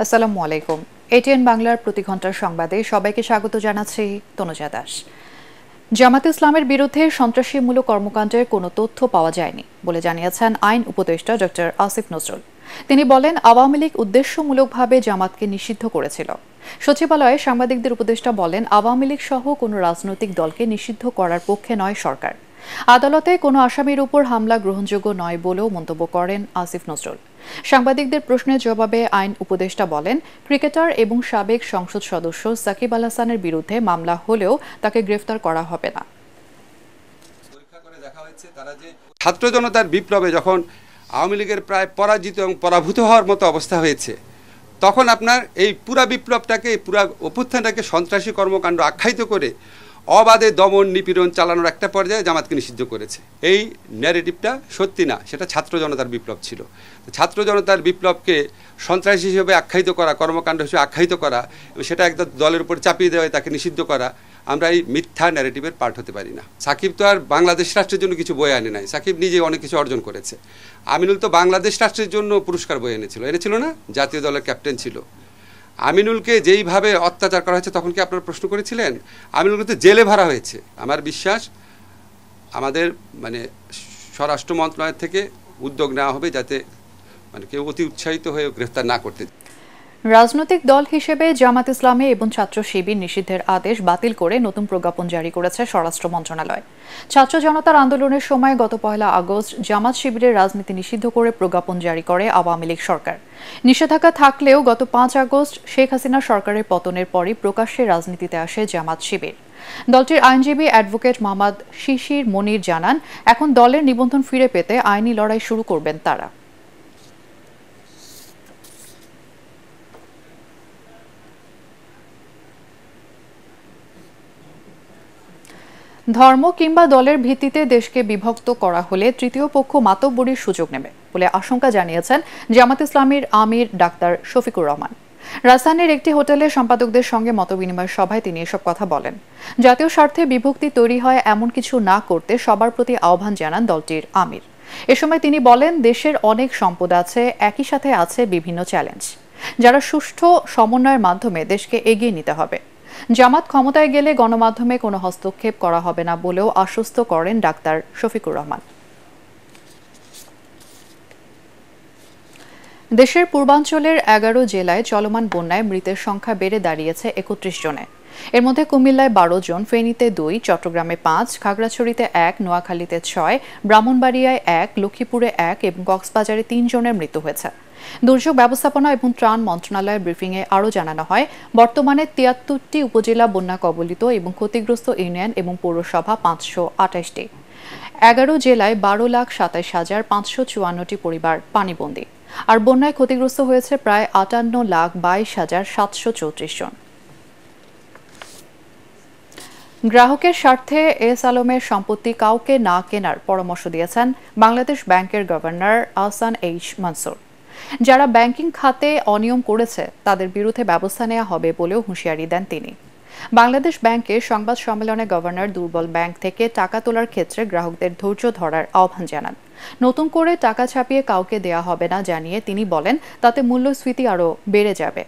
আসসালামু আলাইকুম। এটিএন বাংলার প্রতি ঘন্টার সংবাদে সবাইকে স্বাগত জানাচ্ছি তনুজা দাস। জামাত ইসলামের বিরুদ্ধে সন্ত্রাসীমূলক কর্মকাণ্ডের কোনো তথ্য পাওয়া যায়নি বলে জানিয়েছেন আইন উপদেষ্টা ডক্টর আসিফ নজরুল। তিনি বলেন, আওয়ামী লীগ উদ্দেশ্যমূলকভাবে জামাতকে নিষিদ্ধ করেছিল। সচিবালয়ে সাংবাদিকদের উপদেষ্টা বলেন, আওয়ামী লীগ সহ কোনো রাজনৈতিক দলকে নিষিদ্ধ করার পক্ষে নয় সরকার। আদালতে কোনো আসামির উপর হামলা গ্রহণযোগ্য নয় বলেও মন্তব্য করেন আসিফ নজরুল। সাংবাদিকদের প্রশ্নের জবাবে আইন উপদেষ্টা বলেন, ক্রিকেটার এবং সাবেক সংসদ সদস্য সাকিব আল হাসানের বিরুদ্ধে মামলা হলেও তাকে গ্রেফতার করা হবে না। ছাত্র জনতার বিপ্লবে যখন আওয়ামী লীগের প্রায় পরাজিত এবং পরাভূত হওয়ার মতো অবস্থা হয়েছে, তখন আপনার এই পুরা বিপ্লবটাকে, পুরা অভ্যুত্থানটাকে সন্ত্রাসী কর্মকাণ্ড আখ্যায়িত করে অবাধে দমন নিপীড়ন চালানোর একটা পর্যায়ে জামাতকে নিষিদ্ধ করেছে। এই ন্যারেটিভটা সত্যি না, সেটা ছাত্র জনতার বিপ্লব ছিল। ছাত্র জনতার বিপ্লবকে সন্ত্রাসী হিসেবে আখ্যায়িত করা, কর্মকাণ্ড হিসেবে আখ্যায়িত করা এবং সেটা একদম দলের উপর চাপিয়ে দেওয়া, তাকে নিষিদ্ধ করা, আমরা এই মিথ্যা ন্যারেটিভের পার্ট হতে পারি না। সাকিব তো আর বাংলাদেশ রাষ্ট্রের জন্য কিছু বয়ে আনে নাই, সাকিব নিজে অনেক কিছু অর্জন করেছে। আমিনুল তো বাংলাদেশ রাষ্ট্রের জন্য পুরস্কার বয়ে এনেছিল না, জাতীয় দলের ক্যাপ্টেন ছিল। আমিনুলকে যেইভাবে অত্যাচার করা হয়েছে তখন কি আপনারা প্রশ্ন করেছিলেন? আমিনুলকে তো জেলে ভরা হয়েছে। আমার বিশ্বাস আমাদের স্বরাষ্ট্র মন্ত্রণালয় থেকে উদ্যোগ নেওয়া হবে যাতে কেউ অতি উৎসাহিত হয়ে গ্রেফতার না করতে। রাজনৈতিক দল হিসেবে জামাত ইসলামী এবং ছাত্র শিবির নিষিদ্ধের আদেশ বাতিল করে নতুন প্রজ্ঞাপন জারি করেছে স্বরাষ্ট্র মন্ত্রণালয়। ছাত্র জনতার আন্দোলনের সময় গত 1 আগস্ট জামাত শিবিরের রাজনীতি নিষিদ্ধ করে প্রজ্ঞাপন জারি করে আওয়ামী লীগ সরকার। নিষেধাজ্ঞা থাকলেও গত 5 আগস্ট শেখ হাসিনা সরকারের পতনের পরই প্রকাশ্যে রাজনীতিতে আসে জামাত শিবির। দলটির আইনজীবী অ্যাডভোকেট মোহাম্মদ শিশির মনির জানান, এখন দলের নিবন্ধন ফিরে পেতে আইনি লড়াই শুরু করবেন তারা। ধর্ম কিংবা দলের ভিত্তিতে দেশকে বিভক্ত করা হলে তৃতীয় পক্ষ মাতব্বরির সুযোগ নেবে বলে আশঙ্কা জানিয়েছেন জামাত ইসলামীর আমির ডাক্তার শফিকুর রহমান। রাজধানীর একটি হোটেলে সম্পাদকদের সঙ্গে মতবিনিময় সভায় তিনি এসব কথা বলেন। জাতীয় স্বার্থে বিভক্তি তৈরি হয় এমন কিছু না করতে সবার প্রতি আহ্বান জানান দলটির আমির। এ সময় তিনি বলেন, দেশের অনেক সম্পদ আছে, একই সাথে আছে বিভিন্ন চ্যালেঞ্জ, যারা সুষ্ঠু সমন্বয়ের মাধ্যমে দেশকে এগিয়ে নিতে হবে। জামাত ক্ষমতায় গেলে গণমাধ্যমে কোনো হস্তক্ষেপ করা হবে না বলেও আশ্বস্ত করেন ডাক্তার শফিকুর রহমান। দেশের পূর্বাঞ্চলের 11 জেলায় চলমান বন্যায় মৃতের সংখ্যা বেড়ে দাঁড়িয়েছে 31 জনে। এর মধ্যে কুমিল্লায় 12 জন, ফেনীতে 2, চট্টগ্রামে 5, খাগড়াছড়িতে 1, নোয়াখালীতে 6, ব্রাহ্মণবাড়িয়ায় 1, লক্ষ্মীপুরে 1 এবং কক্সবাজারে 3 জনের মৃত্যু হয়েছে। দুর্যোগ ব্যবস্থাপনা এবং ত্রাণ মন্ত্রণালয়ের ব্রিফিংয়ে আরও জানানো হয়, বর্তমানে 73টি উপজেলা বন্যা কবলিত এবং ক্ষতিগ্রস্ত ইউনিয়ন এবং পৌরসভা 528টি। 11 জেলায় 12,27,554টি পরিবার পানিবন্দী। আর বন্যায় ক্ষতিগ্রস্ত হয়েছে প্রায় 58,22,734 জন। গ্রাহকের স্বার্থে এস আলমের সম্পত্তি কাউকে না কেনার পরামর্শ দিয়েছেন বাংলাদেশ ব্যাংকের গভর্নর আহসান এইচ মনসুর। যারা ব্যাংকিং খাতে অনিয়ম করেছে তাদের বিরুদ্ধে ব্যবস্থা নেওয়া হবে বলেও হুঁশিয়ারি দেন তিনি। বাংলাদেশ ব্যাংকের সংবাদ সম্মেলনে গভর্নর দুর্বল ব্যাংক থেকে টাকা তোলার ক্ষেত্রে গ্রাহকদের ধৈর্য ধরার আহ্বান জানান। নতুন করে টাকা ছাপিয়ে কাউকে দেয়া হবে না জানিয়ে তিনি বলেন, তাতে মূল্যস্ফীতি আরও বেড়ে যাবে।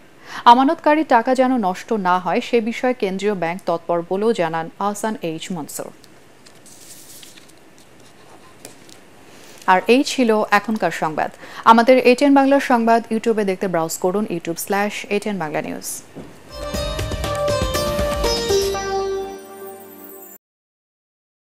আমানতকারী টাকা যেন নষ্ট না হয় সে বিষয়ে কেন্দ্রীয় ব্যাংক তৎপর বলেও জানান আহসান এইচ মনসুর। আর এই ছিল এখনকার সংবাদ। আমাদের এটিএন বাংলার সংবাদ ইউটিউবে দেখতে ব্রাউজ করুন youtube/ATN Bangla News।